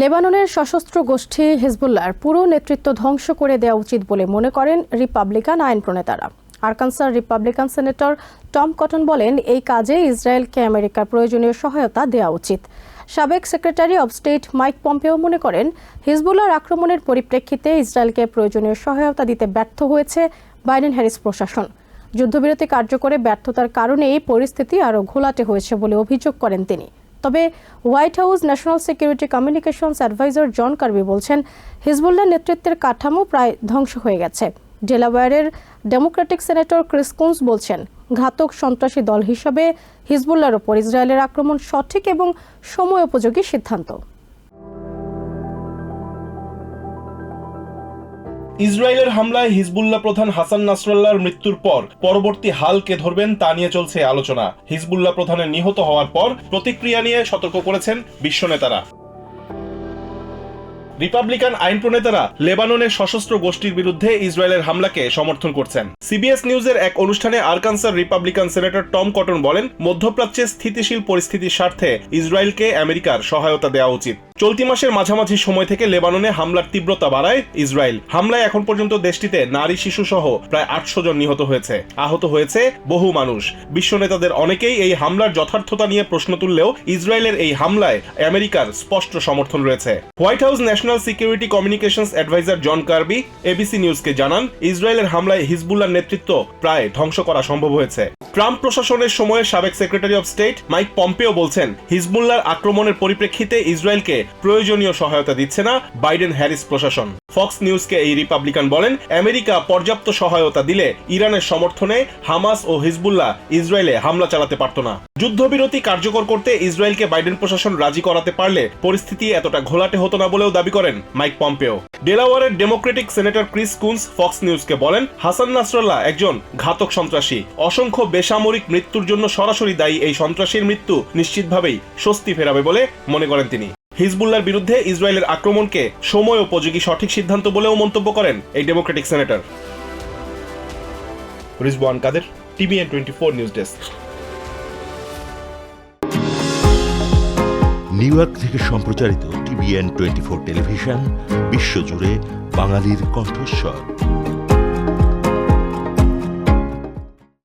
লেবাননের সশস্ত্র গোষ্ঠী হিজবুল্লাহর পুরো নেতৃত্ব ধ্বংস করে দেওয়া উচিত বলে মনে করেন রিপাবলিকান আইন প্রণেতারা। আরকানসার রিপাবলিকান সেনেটর টম কটন বলেন, এই কাজে ইসরায়েলকে আমেরিকার প্রয়োজনীয় সহায়তা দেওয়া উচিত। সাবেক secretary of state Mike Pompeo মনে করেন, হিজবুল্লাহর আক্রমণের পরিপ্রেক্ষিতে ইসরায়েলকে প্রয়োজনীয় সহায়তা দিতে ব্যর্থ হয়েছে বাইডেন হ্যারিস প্রশাসন। যুদ্ধবিরতি কার্যকরে ব্যর্থতার কারণেই পরিস্থিতি আরও ঘোলাটে হয়েছে বলে অভিযোগ করেন তিনি। তবে White House national security communications adviser John Kirby বলছেন, হিজবুল্লাহ নেতৃত্বের কাঠামো প্রায় ধ্বংস হয়ে গেছে। ডেলাওয়্যারের ডেমোক্রেটিক সেনেটর ক্রিস কুন্স বলছেন, ঘাতক সন্ত্রাসী দল হিসাবে হিজবুল্লাহর ওপর ইসরায়েলের আক্রমণ সঠিক এবং সময়োপযোগী সিদ্ধান্ত। ইসরায়েলের হামলায় হিজবুল্লাহ প্রধান হাসান নাসরাল্লাহর মৃত্যুর পর পরবর্তী হাল কে ধরবেন তা নিয়ে চলছে আলোচনা। হিজবুল্লাহ প্রধানের নিহত হওয়ার পর প্রতিক্রিয়া নিয়ে সতর্ক করেছেন বিশ্ব নেতারা। রিপাবলিকান আইন প্রণেতারা লেবাননের সশস্ত্র গোষ্ঠীর বিরুদ্ধে ইসরায়েলের হামলাকে সমর্থন করছেন। সিবিএস নিউজের এক অনুষ্ঠানে আরকানসার রিপাবলিকান সেনেটর টম কটন বলেন, মধ্যপ্রাচ্যে স্থিতিশীল পরিস্থিতির স্বার্থে ইসরায়েলকে আমেরিকার সহায়তা দেওয়া উচিত। চলতি মাসের মাঝামাঝি সময় থেকে লেবাননে হামলার তীব্রতা বাড়ায় ইসরায়েল। হামলায় এখন পর্যন্ত দেশটিতে নারী শিশু সহ প্রায় 800 জন নিহত হয়েছে, আহত হয়েছে বহু মানুষ। বিশ্ব নেতাদের অনেকেই এই হামলার যথার্থতা নিয়ে প্রশ্ন তুললেও ইসরায়েলের এই হামলায় আমেরিকার স্পষ্ট সমর্থন রয়েছে। White House national security communications adviser John Kirby ABC নিউজকে জানান, ইসরায়েলের হামলায় হিজবুল্লাহর নেতৃত্ব প্রায় ধ্বংস করা সম্ভব হয়েছে। ট্রাম্প প্রশাসনের সময়ে সাবেক secretary of state Mike Pompeo বলছেন, হিজবুল্লাহর আক্রমণের পরিপ্রেক্ষিতে ইসরায়েলকে প্রয়োজনীয় সহায়তা দিচ্ছে না বাইডেন হ্যারিস প্রশাসন। ফক্স নিউজকে এই রিপাবলিকান বলেন, আমেরিকা পর্যাপ্ত সহায়তা দিলে ইরানের সমর্থনে হামাস ও হিজবুল্লাহ ইসরায়েলে হামলা চালাতে পারত না। যুদ্ধবিরতি কার্যকর করতে ইসরায়েলকে বাইডেন প্রশাসন রাজি করাতে পারলে পরিস্থিতি এতটা ঘোলাটে হতো না বলেও দাবি করেন মাইক পম্পেও। ডেলাওয়্যারের Democratic senator Chris Coons Fox নিউজকে বলেন, হাসান নাসরাল্লাহ একজন ঘাতক সন্ত্রাসী। অসংখ্য বেসামরিক মৃত্যুর জন্য সরাসরি দায়ী এই সন্ত্রাসীর মৃত্যু নিশ্চিতভাবেই স্বস্তি ফেরাবে বলে মনে করেন তিনি। হিজবুল্লাহর বিরুদ্ধে ইসরায়েলের আক্রমণকে সময় উপযোগী সঠিক সিদ্ধান্ত বলেও মন্তব্য করেন এই Democratic senator. Rizwan Kader, TVN 24 news desk. New York থেকে সম্প্রচারিত টিভিএন 24 টেলিভিশন বিশ্বজুড়ে বাঙালির কণ্ঠস্বর।